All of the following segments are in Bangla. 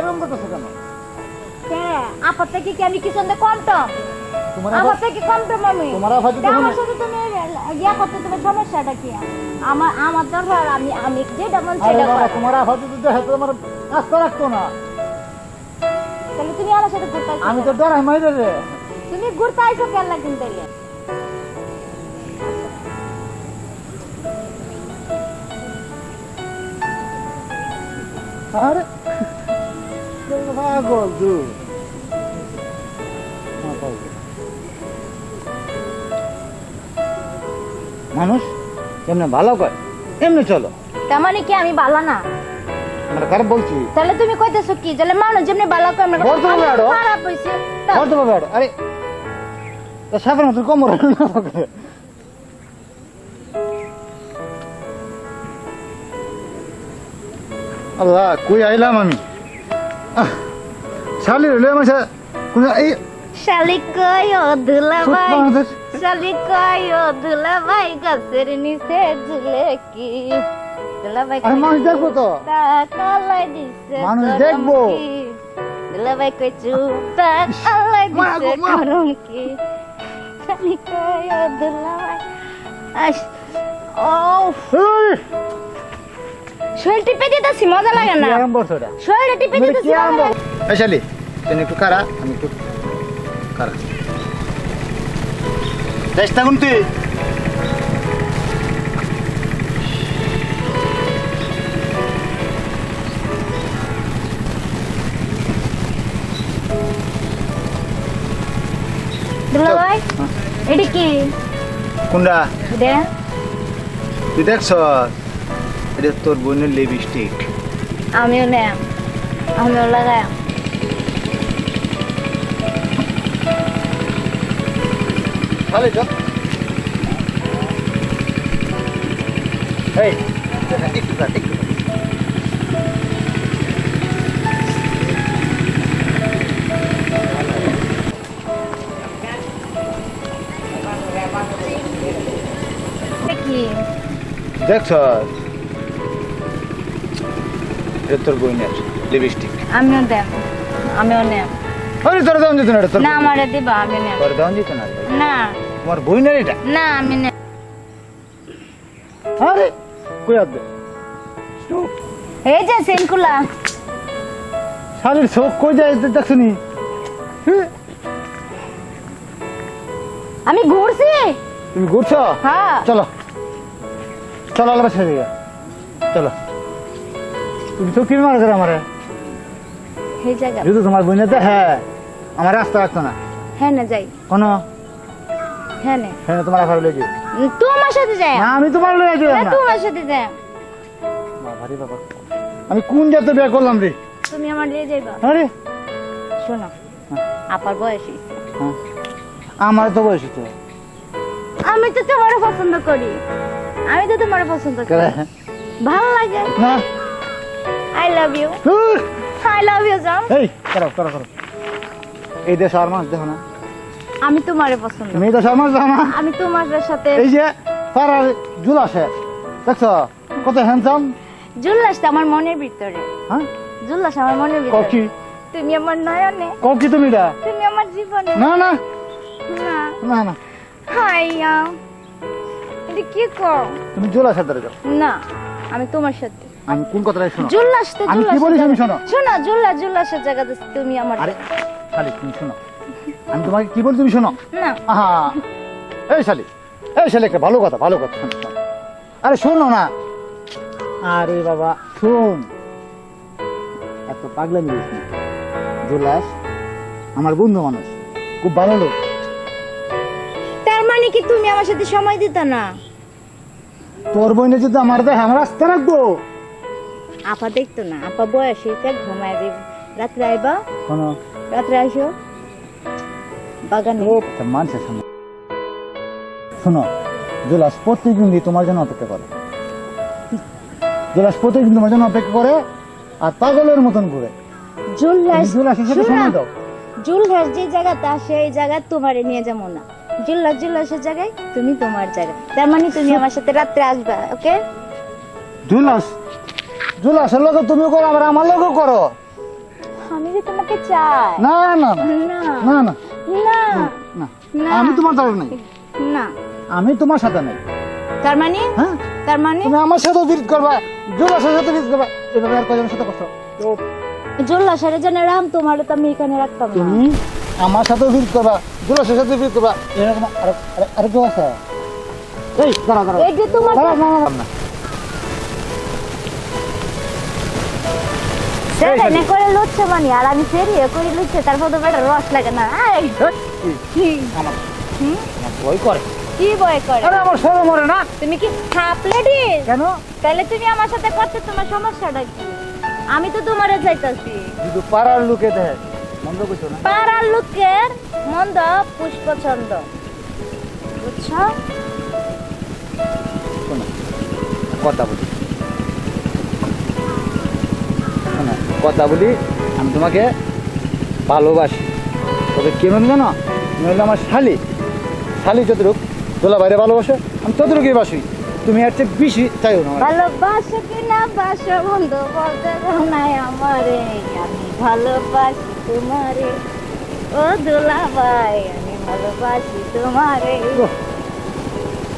এরকম করতেছো কেন? আপা থেকে কি আমি কিছু কমটম? আপা থেকে কমটম আমি? তোমার আফা যদি আমার সাথে তুমি ইয়া করতে তোমার সমস্যাটা কি? আমার দরকার আমি যেটা মন আরে সেটা বাবা, করো। তোমার আফা যদি দেখে তো আমার আস্থা রাখতো না। তাহলে তুমি আমার সাথে ঘুরতে আইছো আমি তো কেন? ডরাই মাইরে রে। তুমি ঘুরতে আইছো কেন লাগেন তাইলে? আরে পাগল তুই। মানুষ কেমনে ভালো কয় এমনি চলো। তার মানে কি আমি ভালো না? আমরা খারাপ বলছি? তাহলে তুমি কইতেছো কি তাহলে মানুষ যেমনি ভালো করে আমরা বলতে হবে আরো। খারাপ হইছে বলতে পারবে আর আরে তা সাফের মতো কমর না আমাকে। আল্লাহ কই আইলাম আমি। শালি হইলে আমার এই শালি কয়ো দুলাভাই সুতমাদের শালি কয়ো দুলাভাই গাছের নিচে ঝুলে কি দুলাভাই আরে মানুষ দেখবো তো। কলাই দিছে মানুষ গরম দেখবো। কি? দুলাভাই কই চুপটা কলাই দিছে মা। গরম কি শালি কয়ো দুলাভাই আস ও এই, শরীর টিপে দিতেছি মজা লাগে না কি আরাম করছো এটা? শরীরে টিপে তুমি দিতেছি কি আরাম মজা লাগে করছো? এই শালি তুমি একটু কারা আমি একটু কারা চেষ্টা করুন তুই। দুলাভাই এডি কি কোনটা দে তুই দেখছ? এটা তোর বোনের লিপস্টিক। আমিও নে আমিও লাগাই ভালো তো এই একটু কাট একটু কাট। কি দেখছ এটা তোর বোনের লিপস্টিক। আমিও দেম আমিও নে আরে তোর দাম দিত না এটা তোর না আমারে দিবা আমি নে তোর দাম দিত না না তোমার বোনের এটা। না আমি নে আরে কই আছে এই যে সেনকুলা শালির চোখ কই যায় দেখছনি? আমি ঘুরছি তুমি ঘুরছো? হ্যাঁ চলো চলো আলাদা ছেড়ে দিয়া চলো। তুমি তো কি মার করে আমারে এই জায়গা যদি তোমার বোনে দেখে আমার রাস্তা রাখতো না হ্যাঁ না যাই কোনো। হ্যাঁ নে হ্যাঁ তোমার আফার লয়ে যাই। তোমার সাথে যাই না আমি তোমার লয়ে যাই না না। তোমার সাথে যাই বাবা রে বাবা, আমি কোন জাতে বিয়ে করলাম রে? তুমি আমার নিয়ে যাইবা আরে শোনো আপার বয়স হইছে। হ্যাঁ, আমার তো বয়স তো আমি তো তোমার পছন্দ করি আমি তো তোমার পছন্দ করি ভালো লাগে না। I love you I love you জান এই করো করো করো। এই দেশ আর মাছ দেখো না, আমি তোমারে পছন্দ তুমি এই দেশ আর মাছ দেখো না। আমি তোমার সাথে এই যে পাড়ার জুল আসে দেখছ কত হ্যান্ডসাম। জুল্লাসটা আমার মনের ভিতরে হ্যাঁ জুল্লাস আমার মনের ভিতরে ককি তুমি আমার নয়নে ককি তুমি এটা তুমি আমার জীবনে না না না না না হাইয়া এটা কি কর তুমি জুল আসে ধরে যাও। না আমি তোমার সাথে আমি কোন কথাটাই শোনো। জুল্লাস তো আমি কি জুল্লাস বলি তুমি শোনো। শোনো জুল্লাসের জায়গাতে তুমি আমার আরে শালি তুমি শোনো, আমি তোমাকে কি বলি তুমি শোনো। না আহা এই শালি একটা ভালো কথা ভালো কথা শোনো, শোনো। আরে শোনো না। আরে বাবা শোন, এত পাগলা মিলিস না। জুলাস আমার বন্ধু মানুষ, খুব ভালো লোক। তার মানে কি তুমি আমার সাথে সময় দিতা না? তোর বোনে যদি আমার দেখে আমার রাস্তা রাখবো। আপা দেখতো না, আপা বয়স হয়েছে ঘুমায় যাইব। রাত্রে আইবা, কোনো রাত্রে আসো বাগানে। মানুষের সামনে শোনো, জুলাস প্রত্যেকদিন তোমার জন্য অপেক্ষা করে। জুলাস প্রত্যেকদিন তোমার জন্য অপেক্ষা করে আর পাগলের মতন ঘুরে। জুল্লাস জুলাসের সাথে সময় দাও। জুল্লাস যে জায়গাতে আসে এই জায়গা তোমারে নিয়ে যাবো না। জুল্লাসের জায়গায় তুমি তোমার জায়গায়। তার মানে তুমি আমার সাথে রাত্রে আসবা, ওকে? জুলাসের লোক তুমি করো, আবার আমার লোকও করো। শালি তোমাকে চায়। না না না না না না না না না। আমি তোমার দ্বারা নাই, না আমি তোমার সাথে নাই। তার মানে হ্যাঁ তার মানে তুমি আমার সাথে বিরোধ করবা, জোলাসের সাথে বিরোধ করবা, এভাবে আর কয়জনের সাথে করছো? জোল্লা সারে জানে রাম তোমার তো আমি এখানে রাখতাম না। তুমি আমার সাথে বিরোধ করবা, জোলাসের সাথে বিরোধ করবা, এরকম আরে কেউ আছে? এই দাঁড়া দাঁড়া এই যে তোমার দাঁড়া, না না না সেটা না করে লুচ্ছে মানি আর আমি সেরিয়ে করে লুচ্ছে তারপর তো বেটা রস লাগে না। এই, কি আমার হুম? আমার ভয় করে। কি ভয় করে? আরে আমার সরম মরে না তুমি কি থাপলেডি? কেন? তাহলে তুমি আমার সাথে করতে তোমার সমস্যাটা কি? আমি তো তোমারে চাইতাছি। শুধু পাড়ার লোকে দেয়, মন্দ কিছু না। পাড়ার লোকের মন্দ পুষ্পছন্দ, বুঝছো? শোনো, কথা বলি, শোনো, কথা বলি। আমি তোমাকে ভালোবাসি, তবে কেমন জানো, তুমি হলে আমার শালি। শালি যতটুক দোলা বাইরে ভালোবাসে, আমি ততটুকুই বাসি। তুমি এর চেয়ে বেশি চাইও না আমার। ভালোবাসো কি না বাসো বন্ধু বলতে দাও নাই আমারে, আমি ভালোবাসি তোমারে ও দুলাভাই, আমি ভালোবাসি তোমারে। ওহ,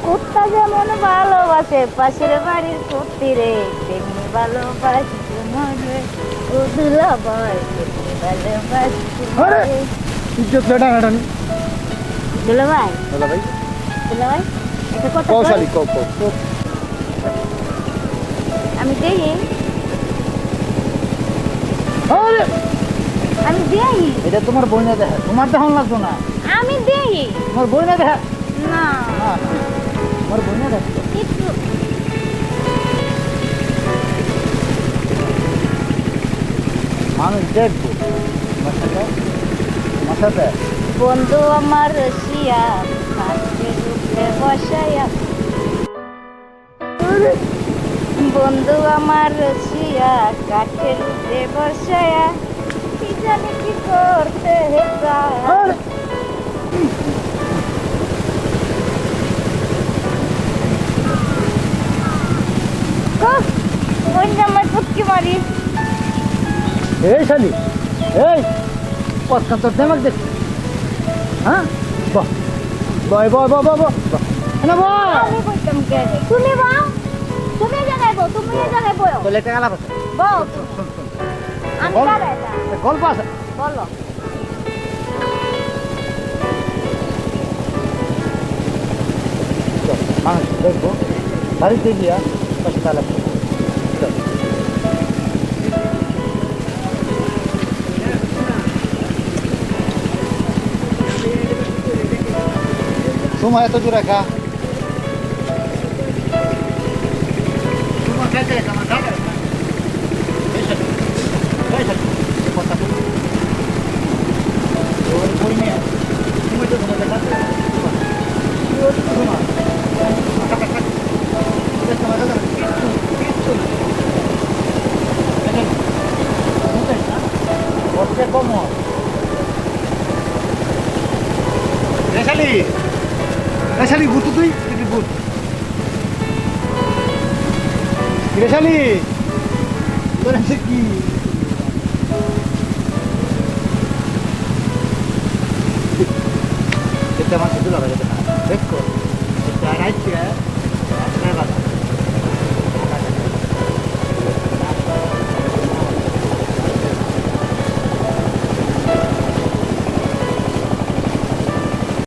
কুত্তা যেমন ভালোবাসে পাশের বাড়ির কুত্তিরে, তেমনি ভালোবাসি তোমারে ও দুলাভাই, তেমনি ভালোবাসি আরে তোমারে। ইজ্জত বেটা হাঁটানি দুলাভাই দোলা ভাই। দুলাভাই একটা কথা কও কই? শালি, কও কও কও। আমি দেই আরে আমি দেই এটা তোমার বইনা দেখা, তোমার দেখান লাগতো না। আমি দেই তোমার বইনা দেখা, না না না, তোমার বইনা দেখা। একটু মানুষ দেখবো তোমার সাথে, তোমার সাথে। বন্ধু আমার রসিয়া কাঠের উপরে বসায়া, বন্ধু আমার রসিয়া কাঠের উপরে বসায়া, কি জানি কি করতে চায়। আরে, ওই জামাই পুটকি মারি। এই শালি, এই পথখান তোর দেমাক দেখ। হ্যাঁ বাহ, বয় বয় বয় বয় বয় বয়। না বয় আমি বলতাম কে তুমি বাও, তুমি এই জায়গায় বউ, তুমি এই জায়গায় বউ বলে একটা গালা আছে। বউ। শোন শোন শোন, আমি বল। কারে এটা একটা গল্প আছে। বলো। চল, মানুষ দেখবো, বাড়িতে গিয়া পাশে তালা পড়বো। চল। সময় এত দূর রাখা, তোমার কাছে রাখা, আমার কাছে রাখা। এই শালি, এই শালি, কথা বল। ওর বই নিয়ে, তুমি তো তোমার কাছে রাখা। ওর তো তোমার। এটা তোমার কাছে রাখা। কিচ্ছু না। দেখেন, বুঝলেন না? ওর চেয়ে কম হয়। রেশালি, রেশালি বুঝতো তুই? তুই বুঝ। রেশালি, তোর আছে কি? এটা আমার শুধু লাগা যেতে না। দেখো, এটা রাইট